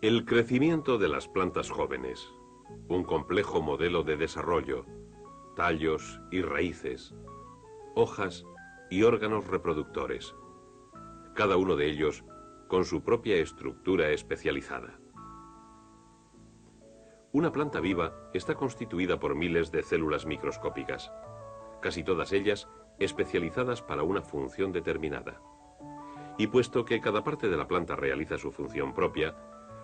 El crecimiento de las plantas jóvenes, un complejo modelo de desarrollo, tallos y raíces, hojas y órganos reproductores, cada uno de ellos con su propia estructura especializada. Una planta viva está constituida por miles de células microscópicas, casi todas ellas especializadas para una función determinada. Y puesto que cada parte de la planta realiza su función propia,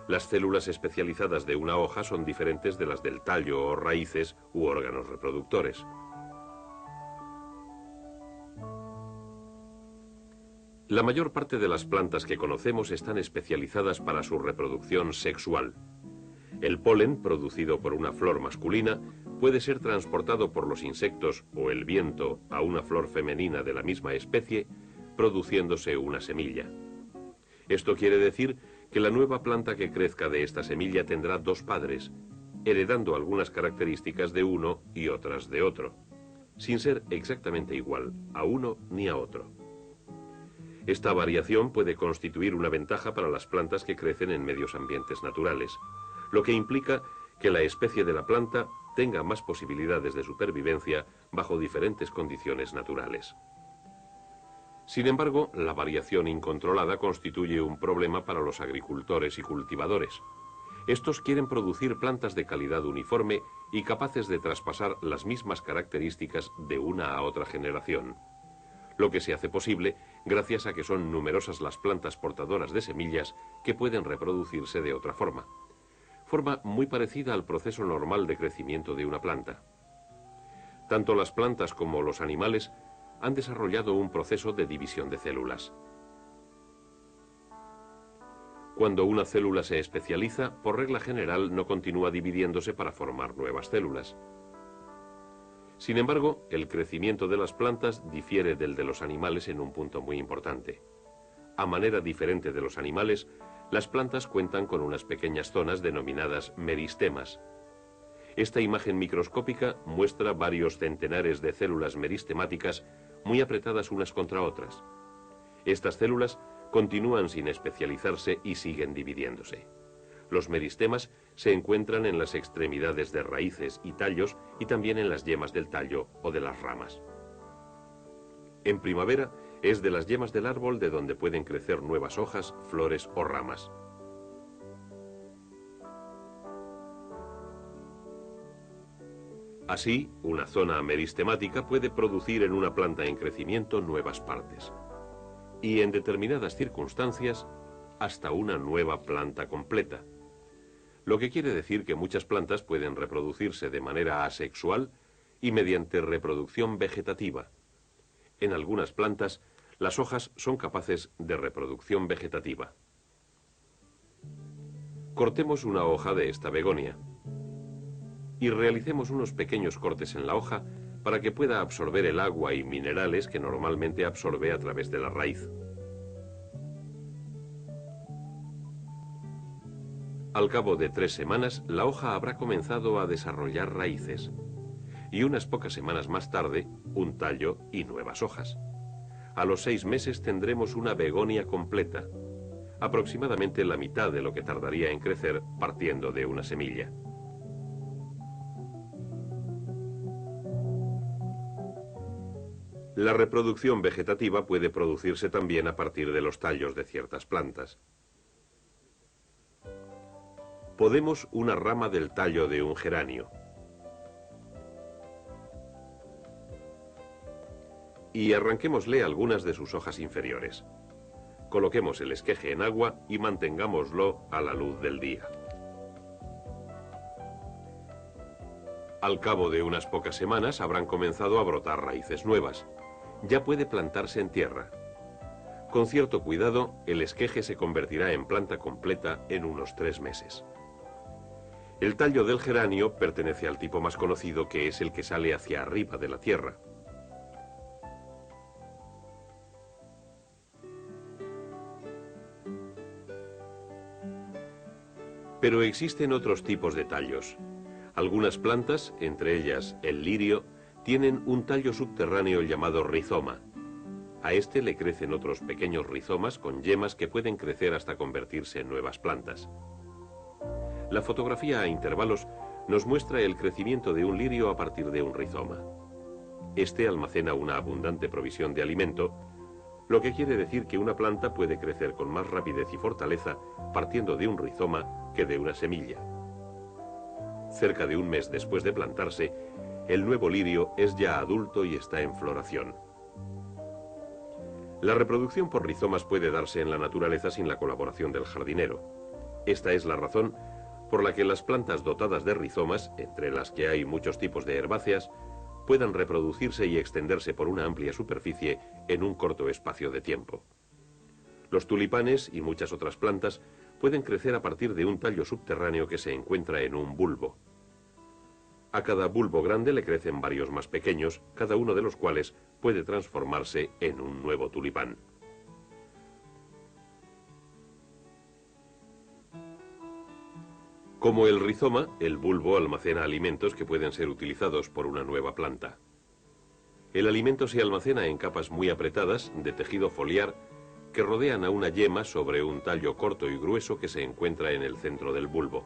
las células especializadas de una hoja son diferentes de las del tallo o raíces u órganos reproductores. La mayor parte de las plantas que conocemos están especializadas para su reproducción sexual. El polen, producido por una flor masculina, puede ser transportado por los insectos o el viento a una flor femenina de la misma especie, produciéndose una semilla. Esto quiere decir que la nueva planta que crezca de esta semilla tendrá dos padres, heredando algunas características de uno y otras de otro, sin ser exactamente igual a uno ni a otro. Esta variación puede constituir una ventaja para las plantas que crecen en medios ambientes naturales, lo que implica que la especie de la planta tenga más posibilidades de supervivencia bajo diferentes condiciones naturales. Sin embargo, la variación incontrolada constituye un problema para los agricultores y cultivadores. Estos quieren producir plantas de calidad uniforme y capaces de traspasar las mismas características de una a otra generación, lo que se hace posible gracias a que son numerosas las plantas portadoras de semillas que pueden reproducirse de otra forma muy parecida al proceso normal de crecimiento de una planta. Tanto las plantas como los animales han desarrollado un proceso de división de células. Cuando una célula se especializa, por regla general no continúa dividiéndose para formar nuevas células. Sin embargo, el crecimiento de las plantas difiere del de los animales en un punto muy importante. A manera diferente de los animales, las plantas cuentan con unas pequeñas zonas denominadas meristemas. Esta imagen microscópica muestra varios centenares de células meristemáticas muy apretadas unas contra otras. Estas células continúan sin especializarse y siguen dividiéndose. Los meristemas se encuentran en las extremidades de raíces y tallos y también en las yemas del tallo o de las ramas. En primavera es de las yemas del árbol de donde pueden crecer nuevas hojas, flores o ramas. Así, una zona meristemática puede producir en una planta en crecimiento nuevas partes. Y en determinadas circunstancias, hasta una nueva planta completa. Lo que quiere decir que muchas plantas pueden reproducirse de manera asexual y mediante reproducción vegetativa. En algunas plantas, las hojas son capaces de reproducción vegetativa. Cortemos una hoja de esta begonia y realicemos unos pequeños cortes en la hoja para que pueda absorber el agua y minerales que normalmente absorbe a través de la raíz. Al cabo de 3 semanas, la hoja habrá comenzado a desarrollar raíces y unas pocas semanas más tarde, un tallo y nuevas hojas. A los 6 meses tendremos una begonia completa, aproximadamente la mitad de lo que tardaría en crecer partiendo de una semilla. La reproducción vegetativa puede producirse también a partir de los tallos de ciertas plantas. Podemos una rama del tallo de un geranio. Y arranquémosle algunas de sus hojas inferiores. Coloquemos el esqueje en agua y mantengámoslo a la luz del día. Al cabo de unas pocas semanas habrán comenzado a brotar raíces nuevas. Ya puede plantarse en tierra. Con cierto cuidado, el esqueje se convertirá en planta completa en unos 3 meses. El tallo del geranio pertenece al tipo más conocido, que es el que sale hacia arriba de la tierra. Pero existen otros tipos de tallos. Algunas plantas, entre ellas el lirio, tienen un tallo subterráneo llamado rizoma. A este le crecen otros pequeños rizomas con yemas que pueden crecer hasta convertirse en nuevas plantas. La fotografía a intervalos nos muestra el crecimiento de un lirio a partir de un rizoma. Este almacena una abundante provisión de alimento, lo que quiere decir que una planta puede crecer con más rapidez y fortaleza partiendo de un rizoma que de una semilla. Cerca de un mes después de plantarse, el nuevo lirio es ya adulto y está en floración. La reproducción por rizomas puede darse en la naturaleza sin la colaboración del jardinero. Esta es la razón por la que las plantas dotadas de rizomas, entre las que hay muchos tipos de herbáceas, puedan reproducirse y extenderse por una amplia superficie en un corto espacio de tiempo. Los tulipanes y muchas otras plantas pueden crecer a partir de un tallo subterráneo que se encuentra en un bulbo. A cada bulbo grande le crecen varios más pequeños, cada uno de los cuales puede transformarse en un nuevo tulipán. Como el rizoma, el bulbo almacena alimentos que pueden ser utilizados por una nueva planta. El alimento se almacena en capas muy apretadas de tejido foliar que rodean a una yema sobre un tallo corto y grueso que se encuentra en el centro del bulbo.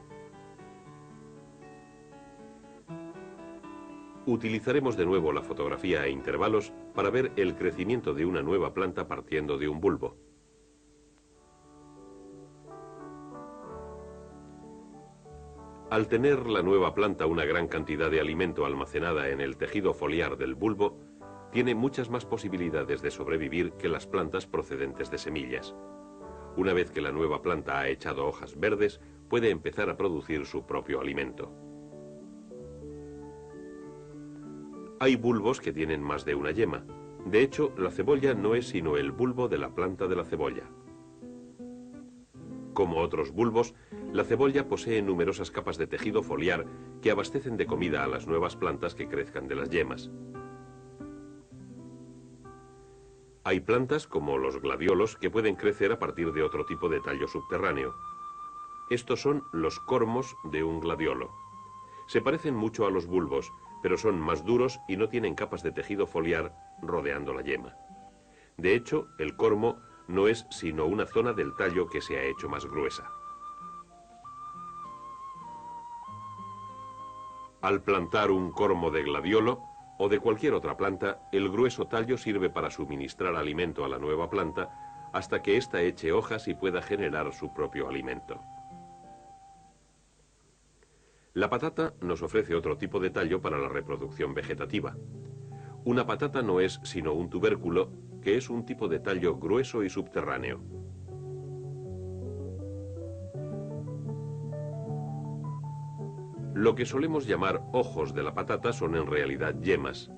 Utilizaremos de nuevo la fotografía a intervalos para ver el crecimiento de una nueva planta partiendo de un bulbo. Al tener la nueva planta una gran cantidad de alimento almacenada en el tejido foliar del bulbo, tiene muchas más posibilidades de sobrevivir que las plantas procedentes de semillas. Una vez que la nueva planta ha echado hojas verdes, puede empezar a producir su propio alimento. Hay bulbos que tienen más de una yema. De hecho, la cebolla no es sino el bulbo de la planta de la cebolla. Como otros bulbos, la cebolla posee numerosas capas de tejido foliar que abastecen de comida a las nuevas plantas que crezcan de las yemas. Hay plantas, como los gladiolos, que pueden crecer a partir de otro tipo de tallo subterráneo. Estos son los cormos de un gladiolo. Se parecen mucho a los bulbos, pero son más duros y no tienen capas de tejido foliar rodeando la yema. De hecho, el cormo no es sino una zona del tallo que se ha hecho más gruesa. Al plantar un cormo de gladiolo o de cualquier otra planta, el grueso tallo sirve para suministrar alimento a la nueva planta hasta que ésta eche hojas y pueda generar su propio alimento. La patata nos ofrece otro tipo de tallo para la reproducción vegetativa. Una patata no es sino un tubérculo, que es un tipo de tallo grueso y subterráneo. Lo que solemos llamar ojos de la patata son en realidad yemas,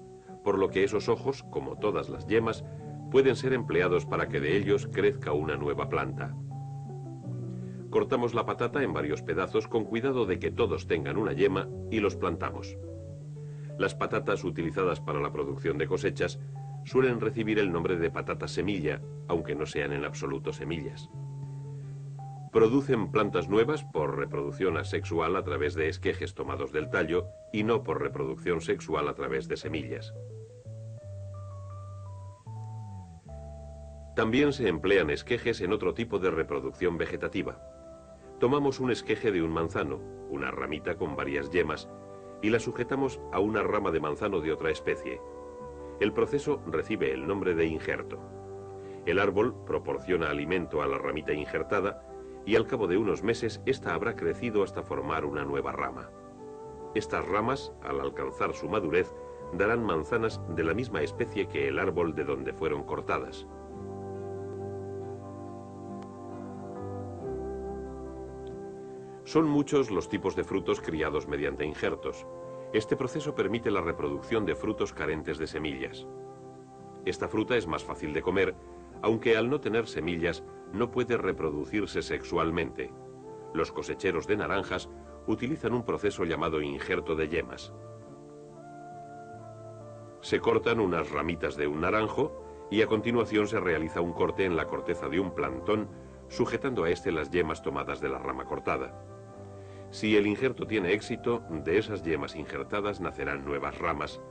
por lo que esos ojos, como todas las yemas, pueden ser empleados para que de ellos crezca una nueva planta. Cortamos la patata en varios pedazos con cuidado de que todos tengan una yema y los plantamos. Las patatas utilizadas para la producción de cosechas suelen recibir el nombre de patatas semilla, aunque no sean en absoluto semillas. Producen plantas nuevas por reproducción asexual a través de esquejes tomados del tallo y no por reproducción sexual a través de semillas. También se emplean esquejes en otro tipo de reproducción vegetativa. Tomamos un esqueje de un manzano, una ramita con varias yemas, y la sujetamos a una rama de manzano de otra especie. El proceso recibe el nombre de injerto. El árbol proporciona alimento a la ramita injertada y al cabo de unos meses ésta habrá crecido hasta formar una nueva rama. Estas ramas, al alcanzar su madurez, darán manzanas de la misma especie que el árbol de donde fueron cortadas. Son muchos los tipos de frutos criados mediante injertos. Este proceso permite la reproducción de frutos carentes de semillas. Esta fruta es más fácil de comer, aunque al no tener semillas no puede reproducirse sexualmente. Los cosecheros de naranjas utilizan un proceso llamado injerto de yemas. Se cortan unas ramitas de un naranjo y a continuación se realiza un corte en la corteza de un plantón, sujetando a este las yemas tomadas de la rama cortada. Si el injerto tiene éxito, de esas yemas injertadas nacerán nuevas ramas,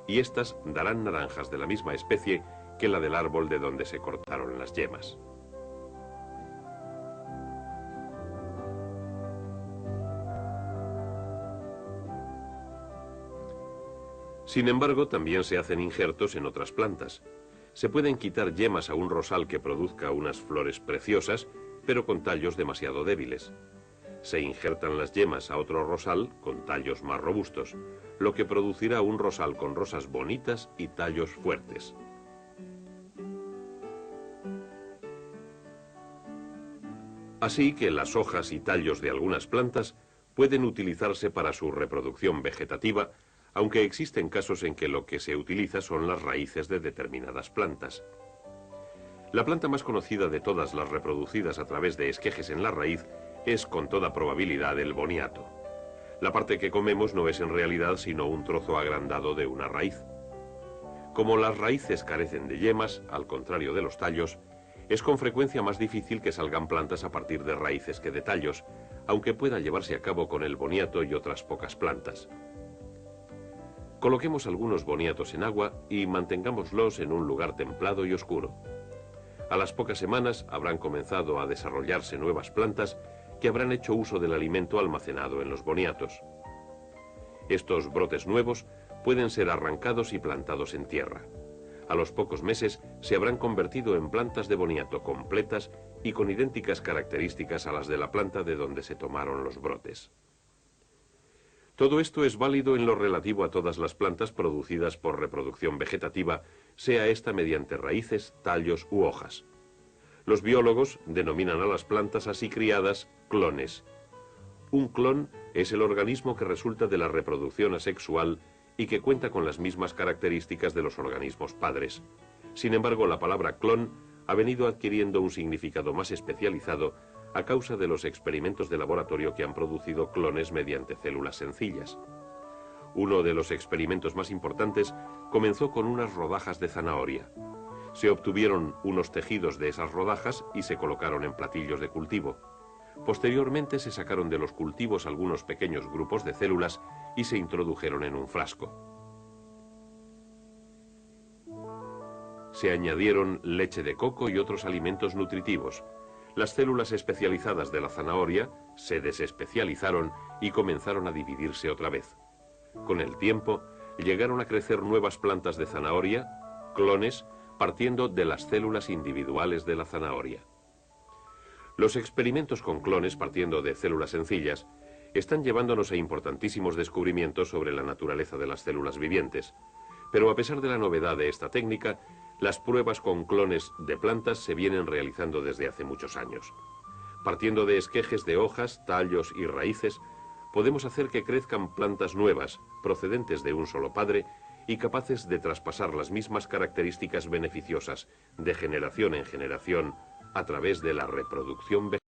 y éstas darán naranjas de la misma especie que la del árbol de donde se cortaron las yemas. Sin embargo, también se hacen injertos en otras plantas. Se pueden quitar yemas a un rosal que produzca unas flores preciosas, pero con tallos demasiado débiles. Se injertan las yemas a otro rosal con tallos más robustos, lo que producirá un rosal con rosas bonitas y tallos fuertes. Así que las hojas y tallos de algunas plantas pueden utilizarse para su reproducción vegetativa, aunque existen casos en que lo que se utiliza son las raíces de determinadas plantas. La planta más conocida de todas las reproducidas a través de esquejes en la raíz es con toda probabilidad el boniato. La parte que comemos no es en realidad sino un trozo agrandado de una raíz. Como las raíces carecen de yemas, al contrario de los tallos, es con frecuencia más difícil que salgan plantas a partir de raíces que de tallos, aunque pueda llevarse a cabo con el boniato y otras pocas plantas. Coloquemos algunos boniatos en agua y mantengámoslos en un lugar templado y oscuro. A las pocas semanas habrán comenzado a desarrollarse nuevas plantas que habrán hecho uso del alimento almacenado en los boniatos. Estos brotes nuevos pueden ser arrancados y plantados en tierra. A los pocos meses se habrán convertido en plantas de boniato completas y con idénticas características a las de la planta de donde se tomaron los brotes. Todo esto es válido en lo relativo a todas las plantas producidas por reproducción vegetativa, sea esta mediante raíces, tallos u hojas. Los biólogos denominan a las plantas así criadas clones. Un clon es el organismo que resulta de la reproducción asexual y que cuenta con las mismas características de los organismos padres. Sin embargo, la palabra clon ha venido adquiriendo un significado más especializado a causa de los experimentos de laboratorio que han producido clones mediante células sencillas. Uno de los experimentos más importantes comenzó con unas rodajas de zanahoria. Se obtuvieron unos tejidos de esas rodajas y se colocaron en platillos de cultivo. Posteriormente se sacaron de los cultivos algunos pequeños grupos de células y se introdujeron en un frasco. Se añadieron leche de coco y otros alimentos nutritivos. Las células especializadas de la zanahoria se desespecializaron y comenzaron a dividirse otra vez. Con el tiempo, llegaron a crecer nuevas plantas de zanahoria, clones, partiendo de las células individuales de la zanahoria. Los experimentos con clones partiendo de células sencillas están llevándonos a importantísimos descubrimientos sobre la naturaleza de las células vivientes, pero a pesar de la novedad de esta técnica, las pruebas con clones de plantas se vienen realizando desde hace muchos años. Partiendo de esquejes de hojas, tallos y raíces, podemos hacer que crezcan plantas nuevas, procedentes de un solo padre y capaces de traspasar las mismas características beneficiosas de generación en generación a través de la reproducción vegetal.